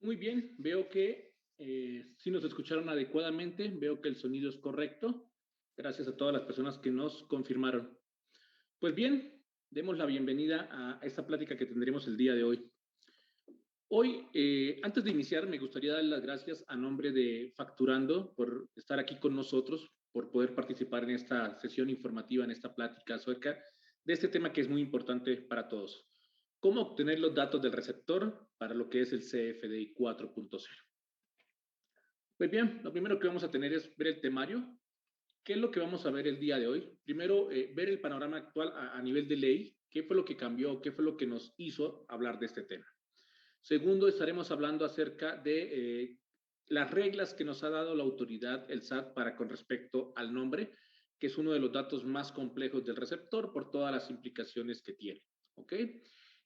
Muy bien, veo que sí nos escucharon adecuadamente, veo que el sonido es correcto. Gracias a todas las personas que nos confirmaron. Pues bien, demos la bienvenida a esta plática que tendremos el día de hoy. Hoy, antes de iniciar, me gustaría dar las gracias a nombre de Facturando por estar aquí con nosotros, por poder participar en esta sesión informativa, en esta plática acerca de este tema que es muy importante para todos. ¿Cómo obtener los datos del receptor para lo que es el CFDI 4.0? Pues bien, lo primero que vamos a tener es ver el temario. ¿Qué es lo que vamos a ver el día de hoy? Primero, ver el panorama actual a nivel de ley. ¿Qué fue lo que cambió? ¿Qué fue lo que nos hizo hablar de este tema? Segundo, estaremos hablando acerca de las reglas que nos ha dado la autoridad, el SAT, para con respecto al nombre, que es uno de los datos más complejos del receptor por todas las implicaciones que tiene. ¿Ok?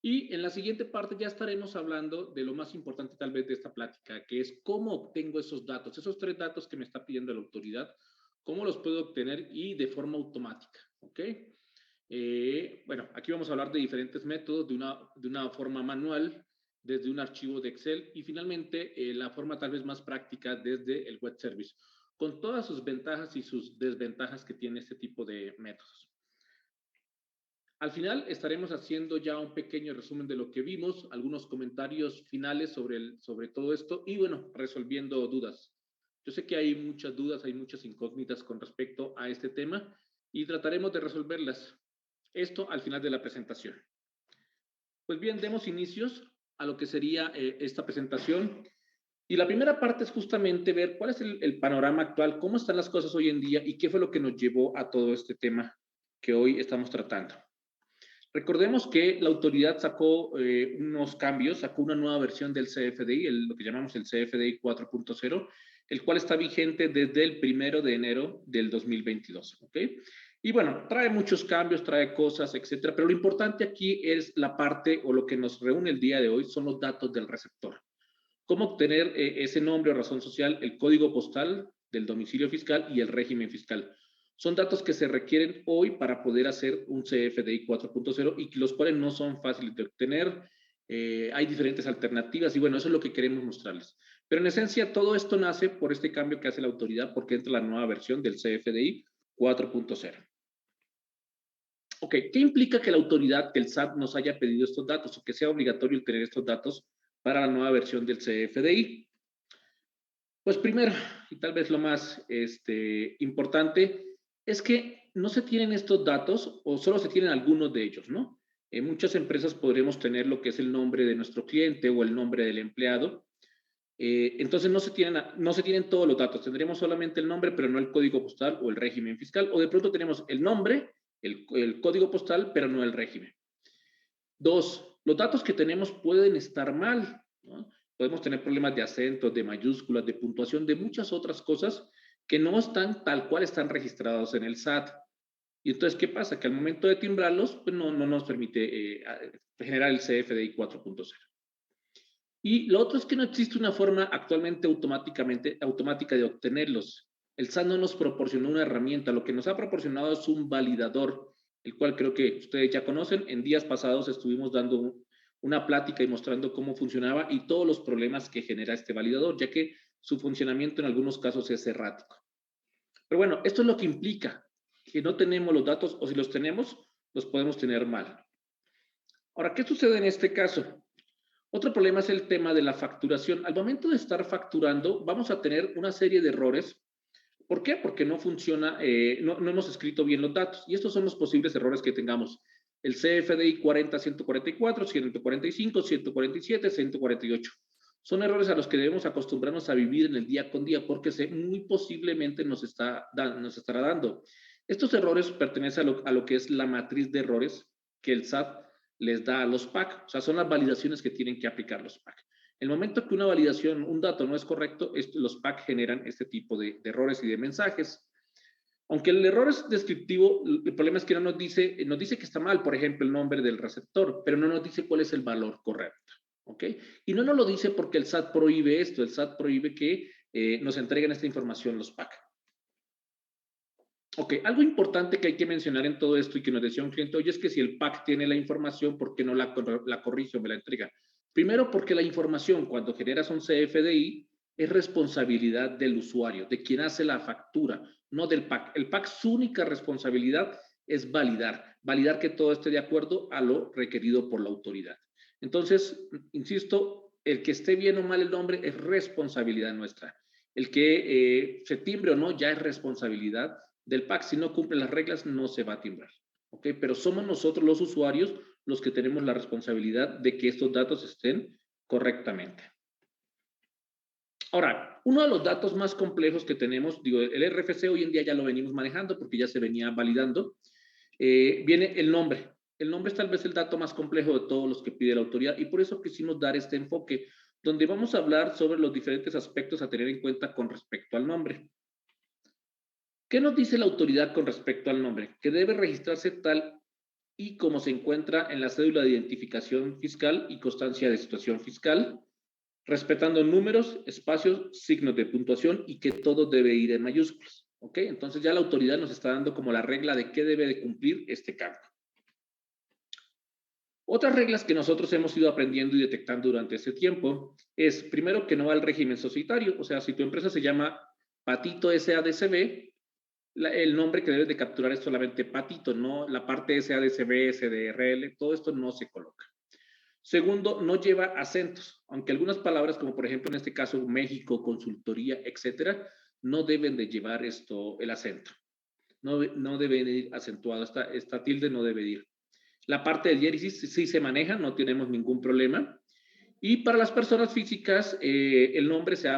Y en la siguiente parte ya estaremos hablando de lo más importante tal vez de esta plática, que es cómo obtengo esos datos, esos tres datos que me está pidiendo la autoridad, cómo los puedo obtener y de forma automática. ¿Ok? Bueno, aquí vamos a hablar de diferentes métodos, de una forma manual, desde un archivo de Excel y finalmente la forma tal vez más práctica desde el web service, con todas sus ventajas y sus desventajas que tiene este tipo de métodos. Al final estaremos haciendo ya un pequeño resumen de lo que vimos, algunos comentarios finales sobre todo esto y bueno, resolviendo dudas. Yo sé que hay muchas dudas, hay muchas incógnitas con respecto a este tema y trataremos de resolverlas. Esto al final de la presentación. Pues bien, demos inicios a lo que sería esta presentación. Y la primera parte es justamente ver cuál es el panorama actual, cómo están las cosas hoy en día y qué fue lo que nos llevó a todo este tema que hoy estamos tratando. Recordemos que la autoridad sacó unos cambios, sacó una nueva versión del CFDI, lo que llamamos el CFDI 4.0, el cual está vigente desde el 1 de enero del 2022. ¿Ok? Y bueno, trae muchos cambios, trae cosas, etcétera, pero lo importante aquí es la parte o lo que nos reúne el día de hoy son los datos del receptor. ¿Cómo obtener ese nombre o razón social, el código postal del domicilio fiscal y el régimen fiscal? Son datos que se requieren hoy para poder hacer un CFDI 4.0 y los cuales no son fáciles de obtener. Hay diferentes alternativas y bueno, eso es lo que queremos mostrarles. Pero en esencia, todo esto nace por este cambio que hace la autoridad porque entra la nueva versión del CFDI 4.0. Ok, ¿qué implica que la autoridad, que el SAT nos haya pedido estos datos o que sea obligatorio tener estos datos para la nueva versión del CFDI? Pues primero, y tal vez lo más importante, es que no se tienen estos datos o solo se tienen algunos de ellos, ¿no? En muchas empresas podremos tener lo que es el nombre de nuestro cliente o el nombre del empleado. Entonces no se tienen todos los datos, tendríamos solamente el nombre, pero no el código postal o el régimen fiscal, o de pronto tenemos el nombre, el código postal, pero no el régimen. Dos, los datos que tenemos pueden estar mal, ¿no? Podemos tener problemas de acentos, de mayúsculas, de puntuación, de muchas otras cosas que no están tal cual están registrados en el SAT. Y entonces, ¿qué pasa? Que al momento de timbrarlos, pues no nos permite generar el CFDI 4.0. Y lo otro es que no existe una forma actualmente automática de obtenerlos. El SAT no nos proporcionó una herramienta, lo que nos ha proporcionado es un validador, el cual creo que ustedes ya conocen. En días pasados estuvimos dando una plática y mostrando cómo funcionaba y todos los problemas que genera este validador, ya que su funcionamiento en algunos casos es errático. Pero bueno, esto es lo que implica que no tenemos los datos o si los tenemos, los podemos tener mal. Ahora, ¿qué sucede en este caso? Otro problema es el tema de la facturación. Al momento de estar facturando, vamos a tener una serie de errores. ¿Por qué? Porque no funciona, no hemos escrito bien los datos. Y estos son los posibles errores que tengamos. El CFDI 40, 144, 145, 147, 148. Son errores a los que debemos acostumbrarnos a vivir en el día con día porque muy posiblemente nos estará dando. Estos errores pertenecen a lo que es la matriz de errores que el SAT les da a los PAC, o sea, son las validaciones que tienen que aplicar los PAC. El momento que una validación, un dato no es correcto, los PAC generan este tipo de errores y de mensajes. Aunque el error es descriptivo, el problema es que nos dice que está mal, por ejemplo, el nombre del receptor, pero no nos dice cuál es el valor correcto. ¿Ok? Y no nos lo dice porque el SAT prohíbe esto, el SAT prohíbe que nos entreguen esta información los PAC. Ok, algo importante que hay que mencionar en todo esto y que nos decía un cliente, oye, es que si el PAC tiene la información, ¿por qué no la corrige o me la entrega? Primero, porque la información cuando generas un CFDI es responsabilidad del usuario, de quien hace la factura, no del PAC. El PAC, su única responsabilidad es validar que todo esté de acuerdo a lo requerido por la autoridad. Entonces, insisto, el que esté bien o mal el nombre es responsabilidad nuestra. El que se timbre o no ya es responsabilidad del PAC. Si no cumple las reglas, no se va a timbrar. ¿Ok? Pero somos nosotros los usuarios los que tenemos la responsabilidad de que estos datos estén correctamente. Ahora, uno de los datos más complejos que tenemos, digo, el RFC hoy en día ya lo venimos manejando porque ya se venía validando, viene el nombre. El nombre es tal vez el dato más complejo de todos los que pide la autoridad y por eso quisimos dar este enfoque, donde vamos a hablar sobre los diferentes aspectos a tener en cuenta con respecto al nombre. ¿Qué nos dice la autoridad con respecto al nombre? Que debe registrarse tal y como se encuentra en la cédula de identificación fiscal y constancia de situación fiscal, respetando números, espacios, signos de puntuación y que todo debe ir en mayúsculas. ¿Ok? Entonces ya la autoridad nos está dando como la regla de qué debe de cumplir este campo. Otras reglas que nosotros hemos ido aprendiendo y detectando durante este tiempo es, primero, que no va al régimen societario. O sea, si tu empresa se llama Patito SADCB, el nombre que debes de capturar es solamente Patito, no la parte SADCB, SDRL, todo esto no se coloca. Segundo, no lleva acentos, aunque algunas palabras, como por ejemplo en este caso México, consultoría, etcétera, no deben de llevar el acento. No debe ir acentuado, esta tilde no debe ir. La parte de diéresis sí se maneja, no tenemos ningún problema. Y para las personas físicas, el nombre se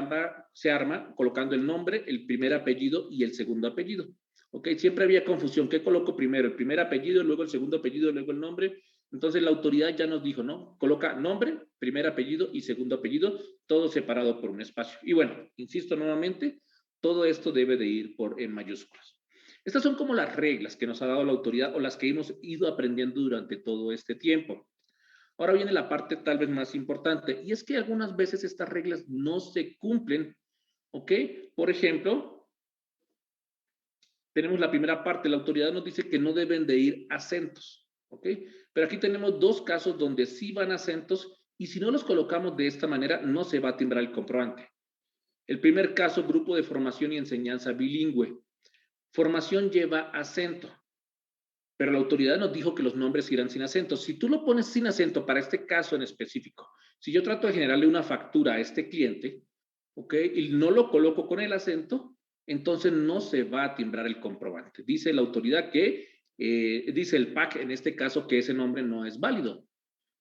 arma colocando el nombre, el primer apellido y el segundo apellido. ¿Ok? Siempre había confusión. ¿Qué coloco primero? El primer apellido, luego el segundo apellido, luego el nombre. Entonces la autoridad ya nos dijo, ¿no? Coloca nombre, primer apellido y segundo apellido, todo separado por un espacio. Y bueno, insisto nuevamente, todo esto debe de ir en mayúsculas. Estas son como las reglas que nos ha dado la autoridad o las que hemos ido aprendiendo durante todo este tiempo. Ahora viene la parte tal vez más importante, y es que algunas veces estas reglas no se cumplen, ¿ok? Por ejemplo, tenemos la primera parte, la autoridad nos dice que no deben de ir acentos, ¿ok? Pero aquí tenemos dos casos donde sí van acentos, y si no los colocamos de esta manera, no se va a timbrar el comprobante. El primer caso, grupo de formación y enseñanza bilingüe. Formación lleva acento, pero la autoridad nos dijo que los nombres irán sin acento. Si tú lo pones sin acento para este caso en específico, si yo trato de generarle una factura a este cliente, ¿ok? Y no lo coloco con el acento, entonces no se va a timbrar el comprobante. Dice la autoridad que, dice el PAC en este caso que ese nombre no es válido,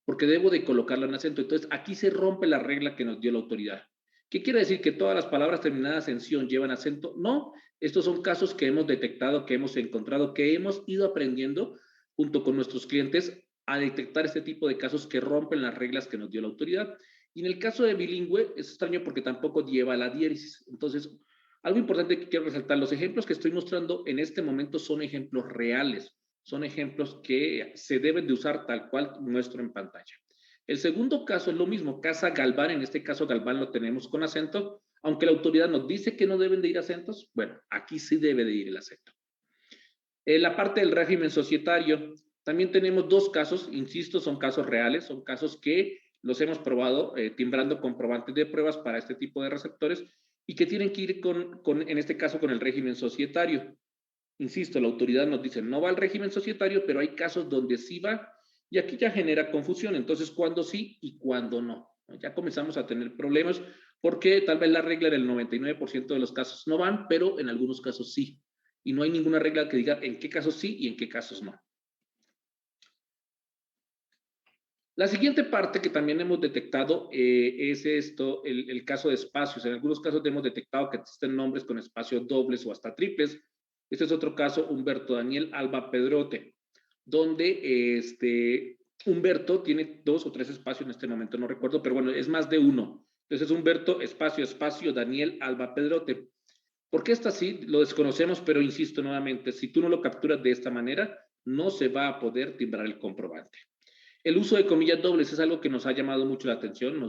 porque debo de colocarlo en acento. Entonces aquí se rompe la regla que nos dio la autoridad. ¿Qué quiere decir? ¿Que todas las palabras terminadas en ción llevan acento? No, estos son casos que hemos detectado, que hemos encontrado, que hemos ido aprendiendo junto con nuestros clientes a detectar este tipo de casos que rompen las reglas que nos dio la autoridad. Y en el caso de bilingüe es extraño porque tampoco lleva la diéresis. Entonces, algo importante que quiero resaltar, los ejemplos que estoy mostrando en este momento son ejemplos reales, son ejemplos que se deben de usar tal cual muestro en pantalla. El segundo caso es lo mismo, Casa Galván, en este caso Galván lo tenemos con acento, aunque la autoridad nos dice que no deben de ir acentos, bueno, aquí sí debe de ir el acento. En la parte del régimen societario, también tenemos dos casos, insisto, son casos reales, son casos que los hemos probado timbrando comprobantes de pruebas para este tipo de receptores y que tienen que ir en este caso con el régimen societario. Insisto, la autoridad nos dice no va al régimen societario, pero hay casos donde sí va y aquí ya genera confusión. Entonces, ¿cuándo sí y cuándo no? Ya comenzamos a tener problemas porque tal vez la regla del 99% de los casos no van, pero en algunos casos sí. Y no hay ninguna regla que diga en qué casos sí y en qué casos no. La siguiente parte que también hemos detectado es el caso de espacios. En algunos casos hemos detectado que existen nombres con espacios dobles o hasta triples. Este es otro caso, Humberto Daniel Alba Pedrote, donde Humberto tiene 2 o 3 espacios en este momento, no recuerdo, pero bueno, es más de uno. Entonces, Humberto, espacio, espacio, Daniel Alba Pedrote. ¿Por qué está así? Lo desconocemos, pero insisto nuevamente, si tú no lo capturas de esta manera, no se va a poder timbrar el comprobante. El uso de comillas dobles es algo que nos ha llamado mucho la atención,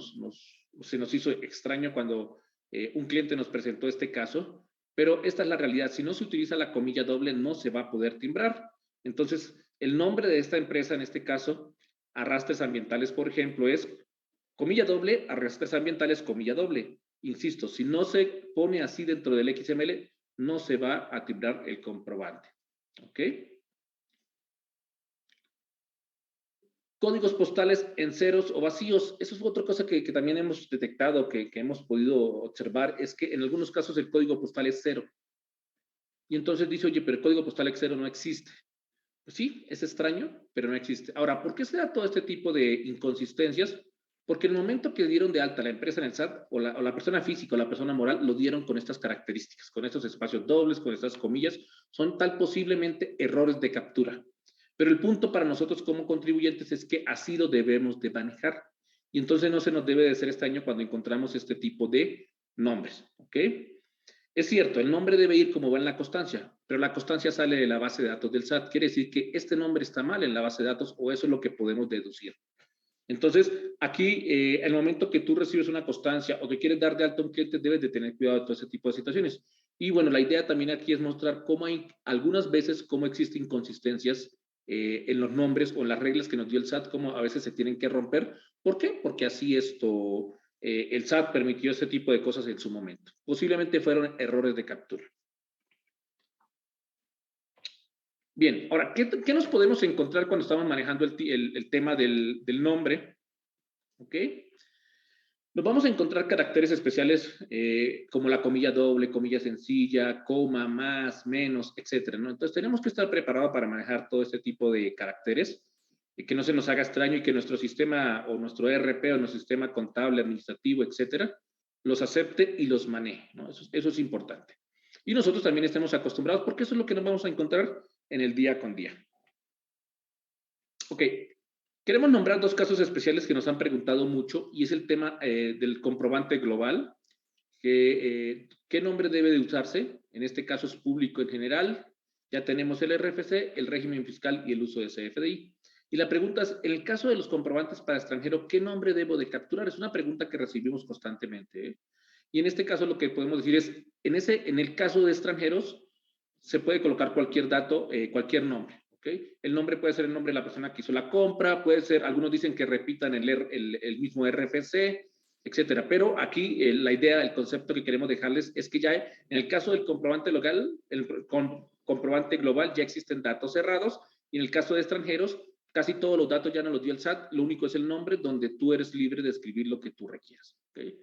se nos hizo extraño cuando un cliente nos presentó este caso, pero esta es la realidad. Si no se utiliza la comilla doble, no se va a poder timbrar. Entonces, el nombre de esta empresa, en este caso, Arrastres Ambientales, por ejemplo, es Comilla doble, arrastres ambientales, comilla doble. Insisto, si no se pone así dentro del XML, no se va a timbrar el comprobante. ¿Ok? Códigos postales en ceros o vacíos. Eso es otra cosa que también hemos detectado, que hemos podido observar, es que en algunos casos el código postal es cero. Y entonces dice, oye, pero el código postal es cero no existe. Pues sí, es extraño, pero no existe. Ahora, ¿por qué se da todo este tipo de inconsistencias? Porque en el momento que dieron de alta la empresa en el SAT, o la persona física o la persona moral, lo dieron con estas características, con estos espacios dobles, con estas comillas, son tal posiblemente errores de captura. Pero el punto para nosotros como contribuyentes es que así lo debemos de manejar. Y entonces no se nos debe de ser extraño cuando encontramos este tipo de nombres, ¿ok? Es cierto, el nombre debe ir como va en la constancia, pero la constancia sale de la base de datos del SAT. Quiere decir que este nombre está mal en la base de datos o eso es lo que podemos deducir. Entonces, aquí, el momento que tú recibes una constancia o que quieres dar de alta a un cliente, debes de tener cuidado de todo ese tipo de situaciones. Y bueno, la idea también aquí es mostrar cómo hay algunas veces cómo existen inconsistencias en los nombres o en las reglas que nos dio el SAT, cómo a veces se tienen que romper. ¿Por qué? Porque así el SAT permitió ese tipo de cosas en su momento. Posiblemente fueron errores de captura. Bien, ahora, ¿qué nos podemos encontrar cuando estamos manejando el tema del nombre? ¿Ok? Nos vamos a encontrar caracteres especiales como la comilla doble, comilla sencilla, coma, más, menos, etcétera, ¿no? Entonces tenemos que estar preparados para manejar todo este tipo de caracteres y que no se nos haga extraño y que nuestro sistema o nuestro ERP o nuestro sistema contable, administrativo, etcétera, los acepte y los maneje, ¿no? Eso es importante. Y nosotros también estemos acostumbrados porque eso es lo que nos vamos a encontrar en el día con día. Ok, queremos nombrar dos casos especiales que nos han preguntado mucho y es el tema del comprobante global. ¿Qué nombre debe de usarse? En este caso es público en general. Ya tenemos el RFC, el régimen fiscal y el uso de CFDI. Y la pregunta es, en el caso de los comprobantes para extranjero, ¿qué nombre debo de capturar? Es una pregunta que recibimos constantemente. Y en este caso lo que podemos decir es, en el caso de extranjeros, se puede colocar cualquier dato, cualquier nombre. ¿Okay? El nombre puede ser el nombre de la persona que hizo la compra, puede ser, algunos dicen que repitan el mismo RFC, etcétera. Pero aquí la idea, el concepto que queremos dejarles es que ya en el caso del comprobante local, comprobante global, ya existen datos cerrados y en el caso de extranjeros, casi todos los datos ya no los dio el SAT, lo único es el nombre donde tú eres libre de escribir lo que tú requieras. ¿Okay?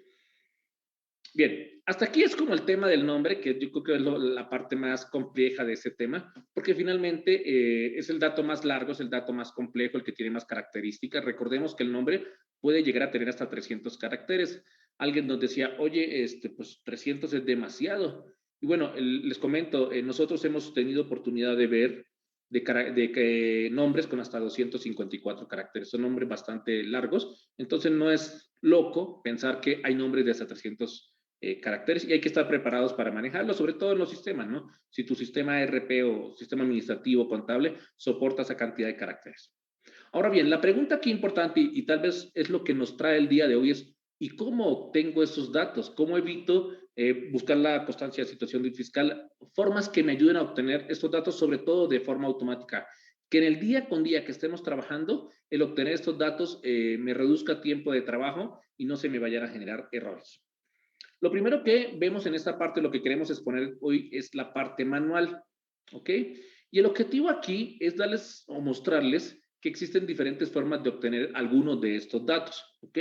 Bien, hasta aquí es como el tema del nombre, que yo creo que es la parte más compleja de ese tema, porque finalmente es el dato más largo, es el dato más complejo, el que tiene más características. Recordemos que el nombre puede llegar a tener hasta 300 caracteres. Alguien nos decía, oye, pues 300 es demasiado. Y bueno, les comento, nosotros hemos tenido oportunidad de ver nombres con hasta 254 caracteres. Son nombres bastante largos, entonces no es loco pensar que hay nombres de hasta 300 caracteres y hay que estar preparados para manejarlo, sobre todo en los sistemas, ¿no? Si tu sistema ERP o sistema administrativo contable soporta esa cantidad de caracteres. Ahora bien, la pregunta aquí importante y tal vez es lo que nos trae el día de hoy es, ¿y cómo obtengo esos datos? ¿Cómo evito buscar la constancia de situación fiscal? Formas que me ayuden a obtener estos datos, sobre todo de forma automática. Que en el día con día que estemos trabajando, el obtener estos datos me reduzca tiempo de trabajo y no se me vayan a generar errores. Lo primero que vemos en esta parte, lo que queremos exponer hoy es la parte manual, ¿ok? Y el objetivo aquí es darles o mostrarles que existen diferentes formas de obtener algunos de estos datos, ¿ok?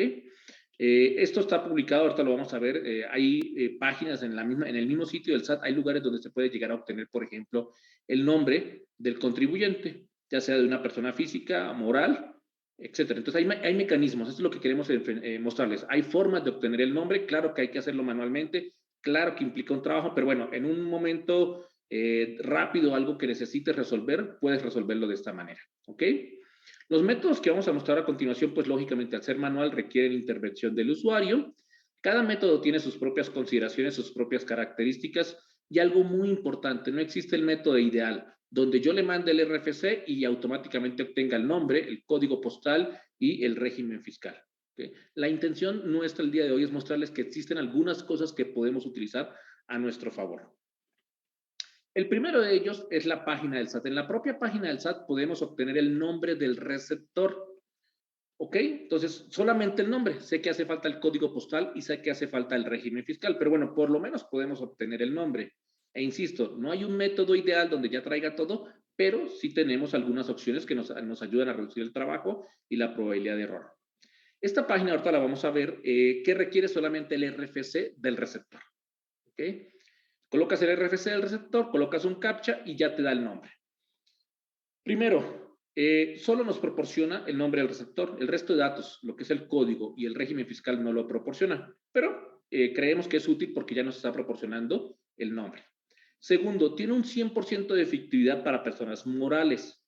Esto está publicado, ahorita lo vamos a ver, hay páginas en el mismo sitio del SAT, hay lugares donde se puede llegar a obtener, por ejemplo, el nombre del contribuyente, ya sea de una persona física, moral, etcétera. Entonces hay mecanismos, esto es lo que queremos mostrarles. Hay formas de obtener el nombre, claro que hay que hacerlo manualmente, claro que implica un trabajo, pero bueno, en un momento rápido, algo que necesites resolver, puedes resolverlo de esta manera, ¿ok? Los métodos que vamos a mostrar a continuación, pues lógicamente al ser manual requieren intervención del usuario. Cada método tiene sus propias consideraciones, sus propias características y algo muy importante, no existe el método ideal donde yo le mande el RFC y automáticamente obtenga el nombre, el código postal y el régimen fiscal. ¿Okay? La intención nuestra el día de hoy es mostrarles que existen algunas cosas que podemos utilizar a nuestro favor. El primero de ellos es la página del SAT. En la propia página del SAT podemos obtener el nombre del receptor. ¿Ok? Entonces, solamente el nombre. Sé que hace falta el código postal y sé que hace falta el régimen fiscal, pero bueno, por lo menos podemos obtener el nombre. E insisto, no hay un método ideal donde ya traiga todo, pero sí tenemos algunas opciones que nos ayudan a reducir el trabajo y la probabilidad de error. Esta página ahorita la vamos a ver, que requiere solamente el RFC del receptor. ¿Ok? Colocas el RFC del receptor, colocas un captcha y ya te da el nombre. Primero, solo nos proporciona el nombre del receptor. El resto de datos, lo que es el código y el régimen fiscal, no lo proporciona. Pero creemos que es útil porque ya nos está proporcionando el nombre. Segundo, tiene un 100% de efectividad para personas morales.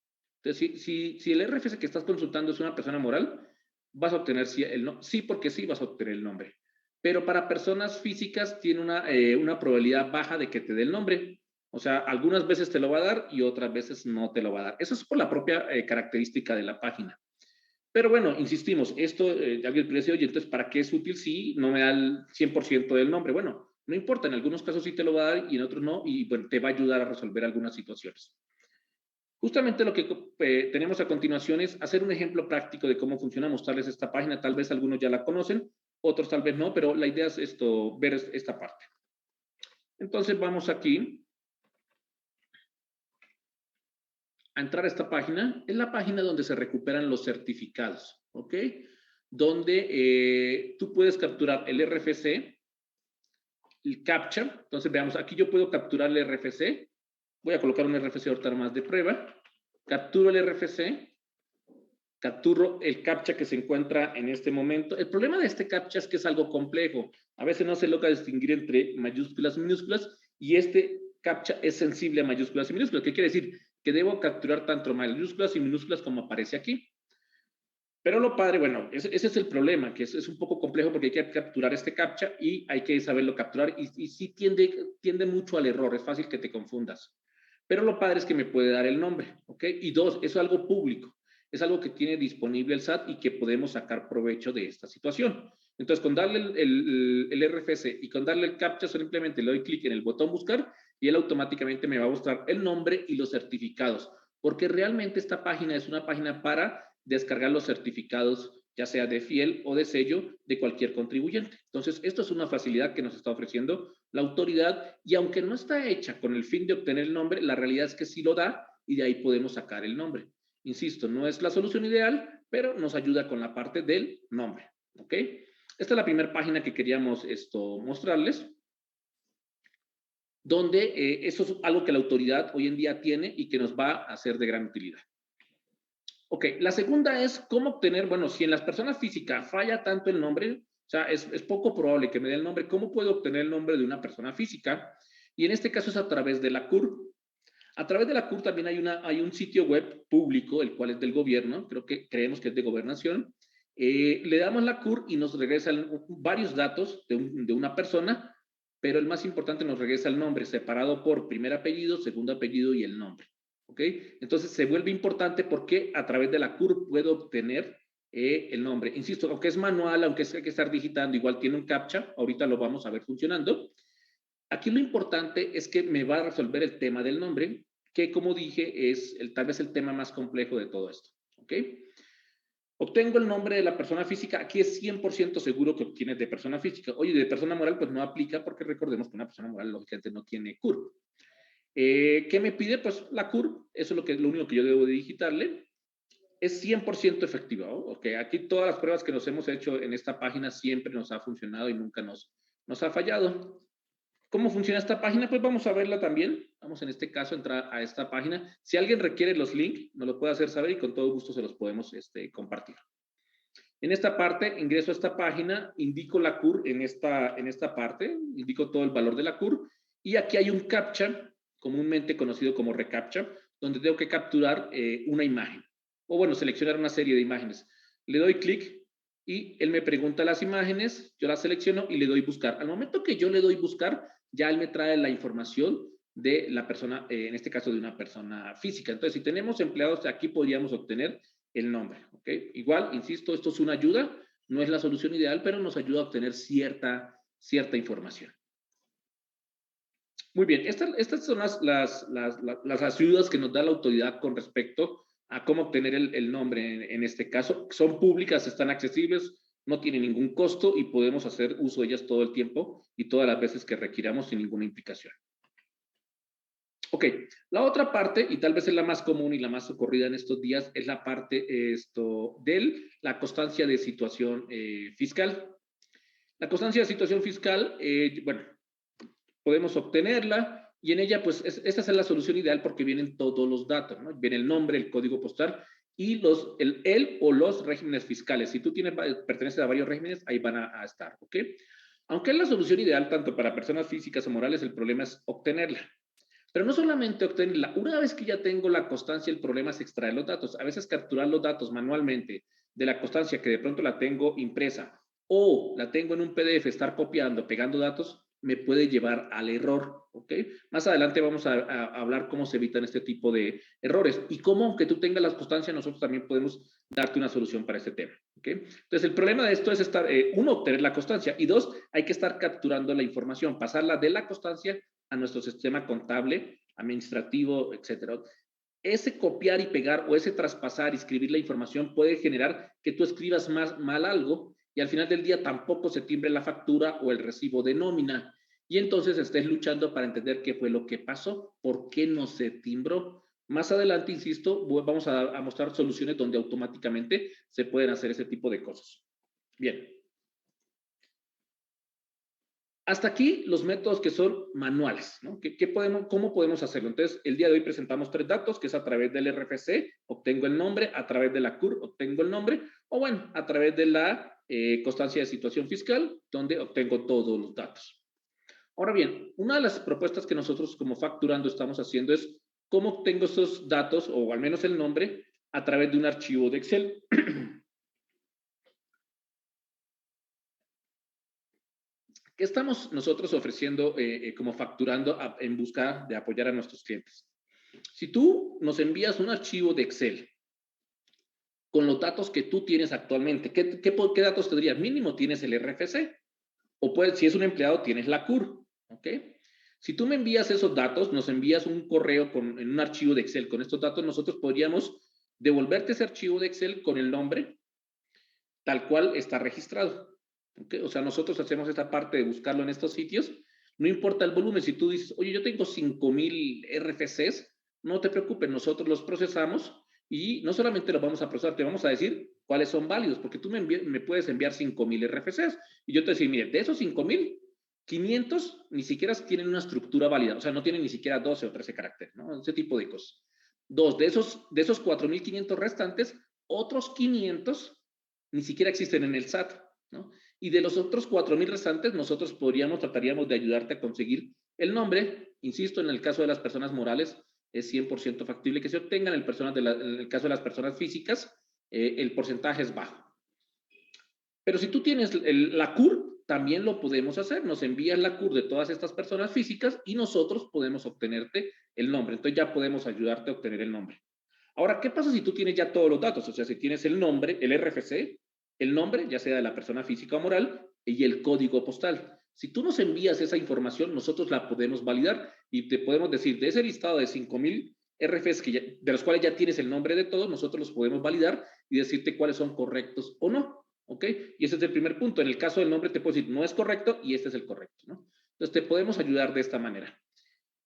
Entonces, si el RFC que estás consultando es una persona moral, vas a obtener sí, porque sí vas a obtener el nombre. Pero para personas físicas tiene una probabilidad baja de que te dé el nombre. O sea, algunas veces te lo va a dar y otras veces no te lo va a dar. Eso es por la propia característica de la página. Pero bueno, insistimos, esto, alguien puede decir, oye, entonces, ¿para qué es útil si no me da el 100% del nombre? Bueno, no importa, en algunos casos sí te lo va a dar y en otros no, y bueno, te va a ayudar a resolver algunas situaciones. Justamente lo que tenemos a continuación es hacer un ejemplo práctico de cómo funciona, mostrarles esta página. Tal vez algunos ya la conocen, otros tal vez no, pero la idea es ver esta parte. Entonces vamos aquí a entrar a esta página. Es la página donde se recuperan los certificados, ¿ok? Donde tú puedes capturar el RFC, el captcha. Entonces veamos, aquí yo puedo capturar el RFC. Voy a colocar un RFC ahorita más de prueba. Capturo el RFC, capturo el captcha que se encuentra en este momento. El problema de este captcha es que es algo complejo. A veces no se logra distinguir entre mayúsculas y minúsculas, y este captcha es sensible a mayúsculas y minúsculas. ¿Qué quiere decir? Que debo capturar tanto mayúsculas y minúsculas como aparece aquí. Pero lo padre, bueno, ese es el problema, que es un poco complejo porque hay que capturar este captcha y hay que saberlo capturar y sí tiende mucho al error, es fácil que te confundas. Pero lo padre es que me puede dar el nombre, ¿ok? Y dos, eso es algo público, es algo que tiene disponible el SAT y que podemos sacar provecho de esta situación. Entonces, con darle el RFC y con darle el captcha, simplemente le doy clic en el botón buscar y él automáticamente me va a mostrar el nombre y los certificados, porque realmente esta página es una página para descargar los certificados, ya sea de fiel o de sello, de cualquier contribuyente. Entonces, esto es una facilidad que nos está ofreciendo la autoridad y aunque no está hecha con el fin de obtener el nombre, la realidad es que sí lo da y de ahí podemos sacar el nombre. Insisto, no es la solución ideal, pero nos ayuda con la parte del nombre. ¿Ok? Esta es la primera página que queríamos mostrarles, donde eso es algo que la autoridad hoy en día tiene y que nos va a ser de gran utilidad. Ok, la segunda es cómo obtener, bueno, si en las personas físicas falla tanto el nombre, o sea, es poco probable que me dé el nombre, ¿cómo puedo obtener el nombre de una persona física? Y en este caso es a través de la CUR. A través de la CUR también hay un sitio web público, el cual es del gobierno, creemos que es de gobernación. Le damos la CUR y nos regresan varios datos de una persona, pero el más importante nos regresa el nombre, separado por primer apellido, segundo apellido y el nombre. ¿Ok? Entonces se vuelve importante porque a través de la CUR puedo obtener el nombre. Insisto, aunque es manual, aunque hay que estar digitando, igual tiene un captcha, ahorita lo vamos a ver funcionando. Aquí lo importante es que me va a resolver el tema del nombre, que como dije es tal vez el tema más complejo de todo esto. ¿Ok? Obtengo el nombre de la persona física, aquí es 100% seguro que obtienes de persona física. Oye, de persona moral pues no aplica porque recordemos que una persona moral lógicamente no tiene CUR. ¿Qué me pide? Pues la CUR, eso es lo único que yo debo de digitarle. Es 100% efectiva, ¿no? Okay, aquí todas las pruebas que nos hemos hecho en esta página siempre nos ha funcionado y nunca nos ha fallado. ¿Cómo funciona esta página? Pues vamos a verla también. Vamos en este caso a entrar a esta página. Si alguien requiere los links, nos lo puede hacer saber y con todo gusto se los podemos compartir. En esta parte, ingreso a esta página, indico la CUR en esta parte, indico todo el valor de la CUR y aquí hay un captcha, comúnmente conocido como reCAPTCHA, donde tengo que capturar una imagen o bueno, seleccionar una serie de imágenes. Le doy clic y él me pregunta las imágenes, yo las selecciono y le doy buscar. Al momento que yo le doy buscar, ya él me trae la información de la persona, en este caso de una persona física. Entonces, si tenemos empleados, aquí podríamos obtener el nombre. ¿Ok? Igual, insisto, esto es una ayuda, no es la solución ideal, pero nos ayuda a obtener cierta información. Muy bien, estas son las ayudas que nos da la autoridad con respecto a cómo obtener el nombre en este caso. Son públicas, están accesibles, no tienen ningún costo y podemos hacer uso de ellas todo el tiempo y todas las veces que requiramos sin ninguna implicación. Ok, la otra parte, y tal vez es la más común y la más socorrida en estos días, es la parte de la constancia de situación fiscal. La constancia de situación fiscal, bueno, podemos obtenerla y en ella, pues, esta es la solución ideal porque vienen todos los datos, ¿no? Viene el nombre, el código postal y el o los regímenes fiscales. Si tú perteneces a varios regímenes, ahí van a estar, ¿ok? Aunque es la solución ideal tanto para personas físicas o morales, el problema es obtenerla. Pero no solamente obtenerla, una vez que ya tengo la constancia, el problema es extraer los datos. A veces capturar los datos manualmente de la constancia que de pronto la tengo impresa o la tengo en un PDF, estar copiando, pegando datos, me puede llevar al error, ¿ok? Más adelante vamos a hablar cómo se evitan este tipo de errores y cómo, aunque tú tengas la constancia, nosotros también podemos darte una solución para este tema, ¿ok? Entonces, el problema de esto es uno, obtener la constancia y dos, hay que estar capturando la información, pasarla de la constancia a nuestro sistema contable, administrativo, etcétera. Ese copiar y pegar o ese traspasar y escribir la información puede generar que tú escribas mal algo y al final del día tampoco se timbre la factura o el recibo de nómina. Y entonces estés luchando para entender qué fue lo que pasó, por qué no se timbró. Más adelante, insisto, vamos a mostrar soluciones donde automáticamente se pueden hacer ese tipo de cosas. Bien. Hasta aquí los métodos que son manuales, ¿no? ¿Cómo podemos hacerlo? Entonces, el día de hoy presentamos 3 datos, que es a través del RFC, obtengo el nombre, a través de la CUR, obtengo el nombre, o bueno, a través de la constancia de situación fiscal, donde obtengo todos los datos. Ahora bien, una de las propuestas que nosotros como Facturando estamos haciendo es cómo obtengo esos datos, o al menos el nombre, a través de un archivo de Excel. ¿Qué estamos nosotros ofreciendo como Facturando en busca de apoyar a nuestros clientes? Si tú nos envías un archivo de Excel con los datos que tú tienes actualmente, ¿qué datos tendrías? Mínimo tienes el RFC, o puedes, si es un empleado, tienes la CUR, ¿ok? Si tú me envías esos datos, nos envías un correo en un archivo de Excel con estos datos, nosotros podríamos devolverte ese archivo de Excel con el nombre tal cual está registrado. ¿Okay? O sea, nosotros hacemos esta parte de buscarlo en estos sitios. No importa el volumen, si tú dices, oye, yo tengo 5,000 RFCs, no te preocupes, nosotros los procesamos y no solamente los vamos a procesar, te vamos a decir cuáles son válidos, porque tú me puedes enviar 5,000 RFCs y yo te decir, mire, de esos 5,000, 500 ni siquiera tienen una estructura válida, o sea, no tienen ni siquiera 12 o 13 caracteres, ¿no? Ese tipo de cosas. Dos, de esos 4,500 restantes, otros 500 ni siquiera existen en el SAT, ¿no? Y de los otros 4,000 restantes, nosotros trataríamos de ayudarte a conseguir el nombre. Insisto, en el caso de las personas morales, es 100% factible que se obtengan. En el caso de las personas físicas, el porcentaje es bajo. Pero si tú tienes la CUR, también lo podemos hacer. Nos envías la CUR de todas estas personas físicas y nosotros podemos obtenerte el nombre. Entonces ya podemos ayudarte a obtener el nombre. Ahora, ¿qué pasa si tú tienes ya todos los datos? O sea, si tienes el nombre, el RFC, el nombre, ya sea de la persona física o moral, y el código postal. Si tú nos envías esa información, nosotros la podemos validar y te podemos decir, de ese listado de 5,000 RFCs de los cuales ya tienes el nombre de todos, nosotros los podemos validar y decirte cuáles son correctos o no. ¿Ok? Y ese es el primer punto. En el caso del nombre te puedo decir, no es correcto y este es el correcto, ¿no? Entonces te podemos ayudar de esta manera.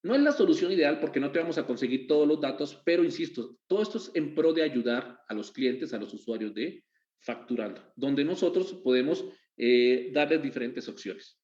No es la solución ideal porque no te vamos a conseguir todos los datos, pero insisto, todo esto es en pro de ayudar a los clientes, a los usuarios de Facturando, donde nosotros podemos darles diferentes opciones.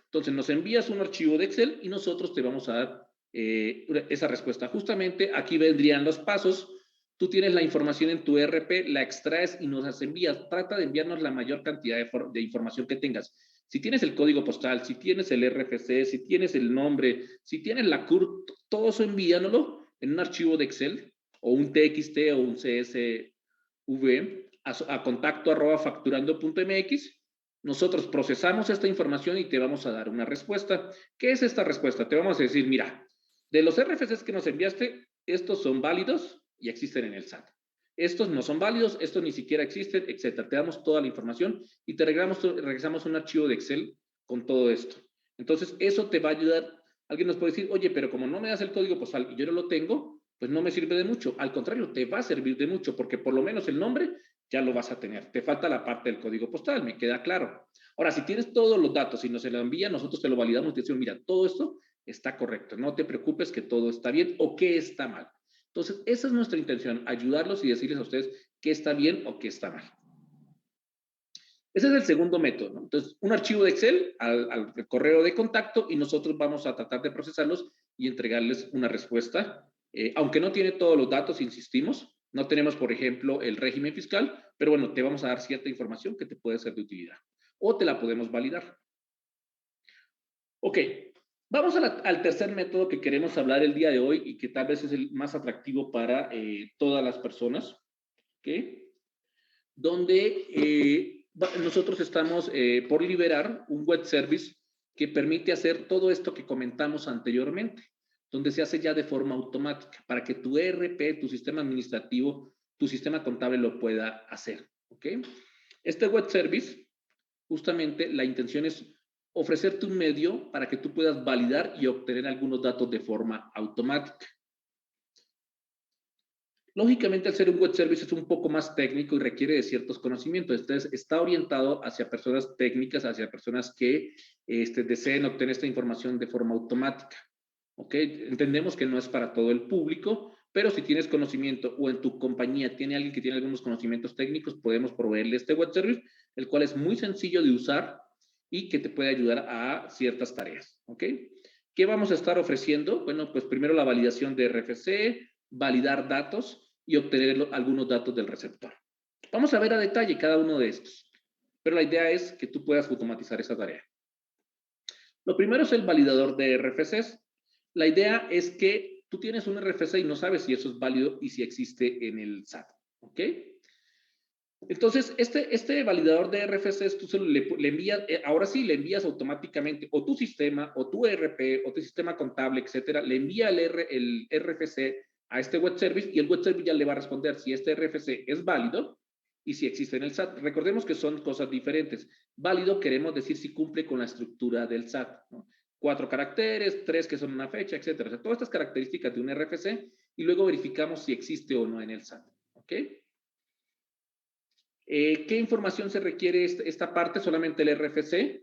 Entonces, nos envías un archivo de Excel y nosotros te vamos a dar esa respuesta. Justamente aquí vendrían los pasos. Tú tienes la información en tu ERP, la extraes y nos las envías. Trata de enviarnos la mayor cantidad de información que tengas. Si tienes el código postal, si tienes el RFC, si tienes el nombre, si tienes la CUR, todo eso envíanoslo en un archivo de Excel o un TXT o un CSV a contacto@facturando.mx. Nosotros procesamos esta información y te vamos a dar una respuesta. ¿Qué es esta respuesta? Te vamos a decir, mira, de los RFCs que nos enviaste, estos son válidos y existen en el SAT. Estos no son válidos, estos ni siquiera existen, etcétera. Te damos toda la información y te regresamos un archivo de Excel con todo esto. Entonces, eso te va a ayudar. Alguien nos puede decir, oye, pero como no me das el código postal y yo no lo tengo, pues no me sirve de mucho. Al contrario, te va a servir de mucho porque por lo menos el nombre ya lo vas a tener. Te falta la parte del código postal, me queda claro. Ahora, si tienes todos los datos y nos se lo envía, nosotros te lo validamos y te decimos, mira, todo esto está correcto. No te preocupes que todo está bien o que está mal. Entonces, esa es nuestra intención, ayudarlos y decirles a ustedes qué está bien o qué está mal. Ese es el segundo método, ¿no? Entonces, un archivo de Excel al correo de contacto y nosotros vamos a tratar de procesarlos y entregarles una respuesta. Aunque no tiene todos los datos, insistimos, no tenemos, por ejemplo, el régimen fiscal, pero bueno, te vamos a dar cierta información que te puede ser de utilidad o te la podemos validar. Ok, vamos al tercer método que queremos hablar el día de hoy y que tal vez es el más atractivo para todas las personas, ¿ok? Donde nosotros estamos por liberar un web service que permite hacer todo esto que comentamos anteriormente, donde se hace ya de forma automática para que tu ERP, tu sistema administrativo, tu sistema contable lo pueda hacer. ¿Ok? Este web service, justamente la intención es ofrecerte un medio para que tú puedas validar y obtener algunos datos de forma automática. Lógicamente, al ser un web service es un poco más técnico y requiere de ciertos conocimientos. Entonces, está orientado hacia personas técnicas, hacia personas que deseen obtener esta información de forma automática. ¿Ok? Entendemos que no es para todo el público, pero si tienes conocimiento o en tu compañía tiene alguien que tiene algunos conocimientos técnicos, podemos proveerle este web service, el cual es muy sencillo de usar y que te puede ayudar a ciertas tareas. ¿Ok? ¿Qué vamos a estar ofreciendo? Bueno, pues primero la validación de RFC, validar datos y obtener algunos datos del receptor. Vamos a ver a detalle cada uno de estos, pero la idea es que tú puedas automatizar esa tarea. Lo primero es el validador de RFCs. La idea es que tú tienes un RFC y no sabes si eso es válido y si existe en el SAT, ¿ok? Entonces, este validador de RFCs, tú le envías, ahora sí, le envías automáticamente o tu sistema, o tu ERP, o tu sistema contable, etcétera, le envía el RFC a este web service y el web service ya le va a responder si este RFC es válido y si existe en el SAT. Recordemos que son cosas diferentes. Válido queremos decir si cumple con la estructura del SAT, ¿no? 4 caracteres, 3 que son una fecha, etcétera. O sea, todas estas características de un RFC y luego verificamos si existe o no en el SAT, ¿ok? ¿Qué información se requiere esta parte? Solamente el RFC.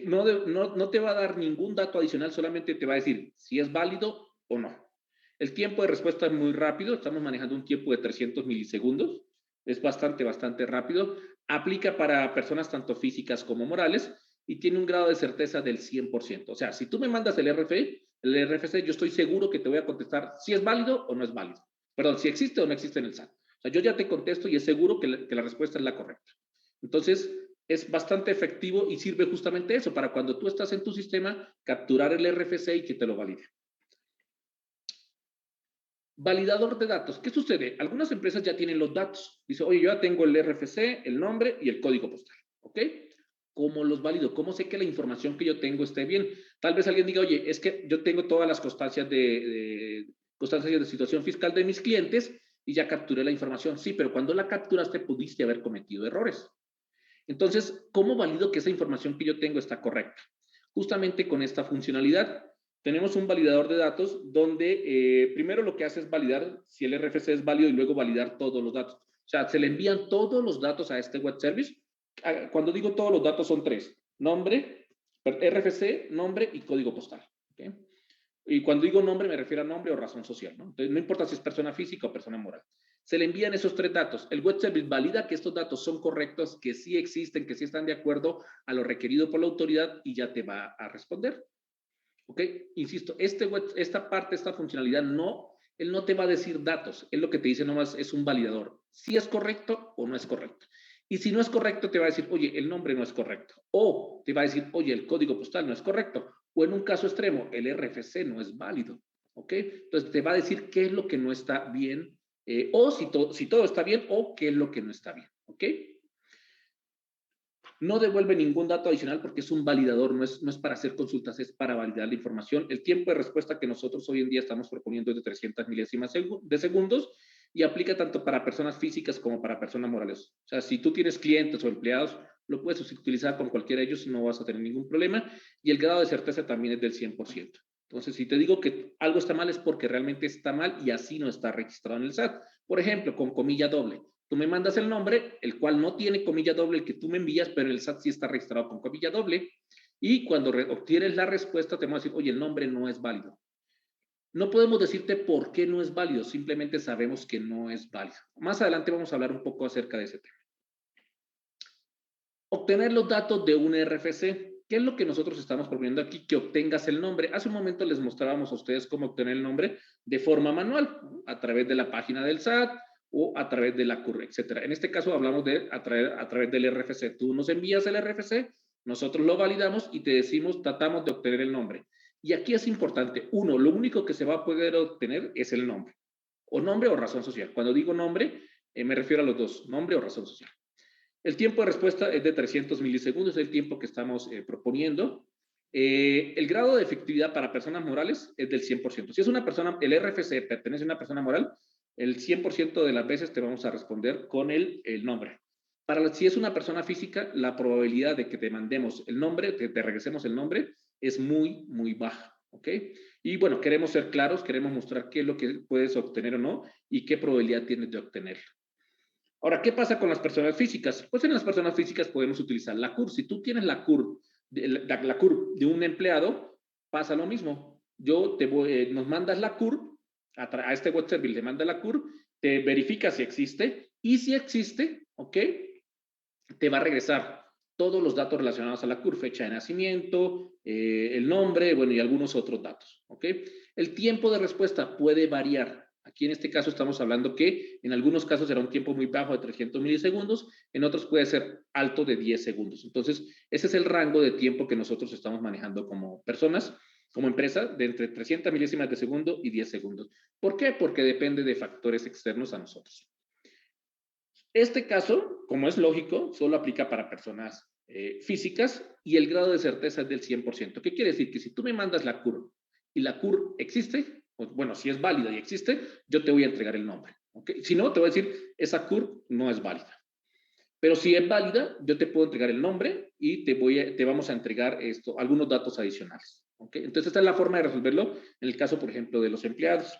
No te va a dar ningún dato adicional, solamente te va a decir si es válido o no. El tiempo de respuesta es muy rápido, estamos manejando un tiempo de 300 milisegundos, es bastante rápido. Aplica para personas tanto físicas como morales y tiene un grado de certeza del 100%. O sea, si tú me mandas el RFC, yo estoy seguro que te voy a contestar si es válido o no es válido. Perdón, si existe o no existe en el SAT. O sea, yo ya te contesto y es seguro que la respuesta es la correcta. Entonces, es bastante efectivo y sirve justamente eso, para cuando tú estás en tu sistema, capturar el RFC y que te lo valide. Validador de datos. ¿Qué sucede? Algunas empresas ya tienen los datos. Dice, oye, yo ya tengo el RFC, el nombre y el código postal. ¿Ok? ¿Cómo los valido? ¿Cómo sé que la información que yo tengo esté bien? Tal vez alguien diga, oye, es que yo tengo todas las constancias de situación fiscal de mis clientes y ya capturé la información. Sí, pero cuando la capturaste pudiste haber cometido errores. Entonces, ¿cómo valido que esa información que yo tengo está correcta? Justamente con esta funcionalidad. Tenemos un validador de datos donde primero lo que hace es validar si el RFC es válido y luego validar todos los datos. O sea, se le envían todos los datos a este web service. Cuando digo todos los datos son 3. Nombre, RFC, nombre y código postal. ¿Okay? Y cuando digo nombre me refiero a nombre o razón social, ¿no? Entonces, no importa si es persona física o persona moral. Se le envían esos 3 datos. El web service valida que estos datos son correctos, que sí existen, que sí están de acuerdo a lo requerido por la autoridad y ya te va a responder. ¿Ok? Insisto, esta parte, esta funcionalidad, él no te va a decir datos. Él lo que te dice nomás es un validador. Si es correcto o no es correcto. Y si no es correcto, te va a decir, oye, el nombre no es correcto. O te va a decir, oye, el código postal no es correcto. O en un caso extremo, el RFC no es válido. ¿Ok? Entonces te va a decir qué es lo que no está bien, o si todo está bien, o qué es lo que no está bien. ¿Ok? No devuelve ningún dato adicional porque es un validador, no es para hacer consultas, es para validar la información. El tiempo de respuesta que nosotros hoy en día estamos proponiendo es de 300 milésimas de segundos y aplica tanto para personas físicas como para personas morales. O sea, si tú tienes clientes o empleados, lo puedes utilizar con cualquiera de ellos y no vas a tener ningún problema. Y el grado de certeza también es del 100%. Entonces, si te digo que algo está mal es porque realmente está mal y así no está registrado en el SAT. Por ejemplo, con comilla doble. Tú me mandas el nombre, el cual no tiene comilla doble, el que tú me envías, pero en el SAT sí está registrado con comilla doble. Y cuando obtienes la respuesta, te vamos a decir, oye, el nombre no es válido. No podemos decirte por qué no es válido, simplemente sabemos que no es válido. Más adelante vamos a hablar un poco acerca de ese tema. Obtener los datos de un RFC. ¿Qué es lo que nosotros estamos proponiendo aquí? Que obtengas el nombre. Hace un momento les mostrábamos a ustedes cómo obtener el nombre de forma manual, a través de la página del SAT o a través de la CUR, etc. En este caso hablamos de a través del RFC. Tú nos envías el RFC, nosotros lo validamos y te decimos, tratamos de obtener el nombre. Y aquí es importante, uno, lo único que se va a poder obtener es el nombre. O nombre o razón social. Cuando digo nombre, me refiero a los dos, nombre o razón social. El tiempo de respuesta es de 300 milisegundos, es el tiempo que estamos proponiendo. El grado de efectividad para personas morales es del 100%. Si es una persona, el RFC pertenece a una persona moral, el 100% de las veces te vamos a responder con el nombre. Si es una persona física, la probabilidad de que te mandemos el nombre, que te regresemos el nombre, es muy, muy baja. ¿Ok? Y bueno, queremos ser claros, queremos mostrar qué es lo que puedes obtener o no y qué probabilidad tienes de obtenerlo. Ahora, ¿qué pasa con las personas físicas? Pues en las personas físicas podemos utilizar la CUR. Si tú tienes la CUR de un empleado, pasa lo mismo. Nos mandas la CUR, a este web service le manda la CUR, te verifica si existe y si existe, ¿ok? Te va a regresar todos los datos relacionados a la CUR, fecha de nacimiento, el nombre, bueno, y algunos otros datos, ¿ok? El tiempo de respuesta puede variar. Aquí en este caso estamos hablando que en algunos casos será un tiempo muy bajo de 300 milisegundos, en otros puede ser alto de 10 segundos. Entonces, ese es el rango de tiempo que nosotros estamos manejando como personas, como empresa, de entre 300 milésimas de segundo y 10 segundos. ¿Por qué? Porque depende de factores externos a nosotros. Este caso, como es lógico, solo aplica para personas físicas y el grado de certeza es del 100%. ¿Qué quiere decir? Que si tú me mandas la CUR y la CUR existe, pues, bueno, si es válida y existe, yo te voy a entregar el nombre. ¿Okay? Si no, te voy a decir, esa CUR no es válida. Pero si es válida, yo te puedo entregar el nombre y te vamos a entregar algunos datos adicionales. ¿Okay? Entonces, esta es la forma de resolverlo en el caso, por ejemplo, de los empleados.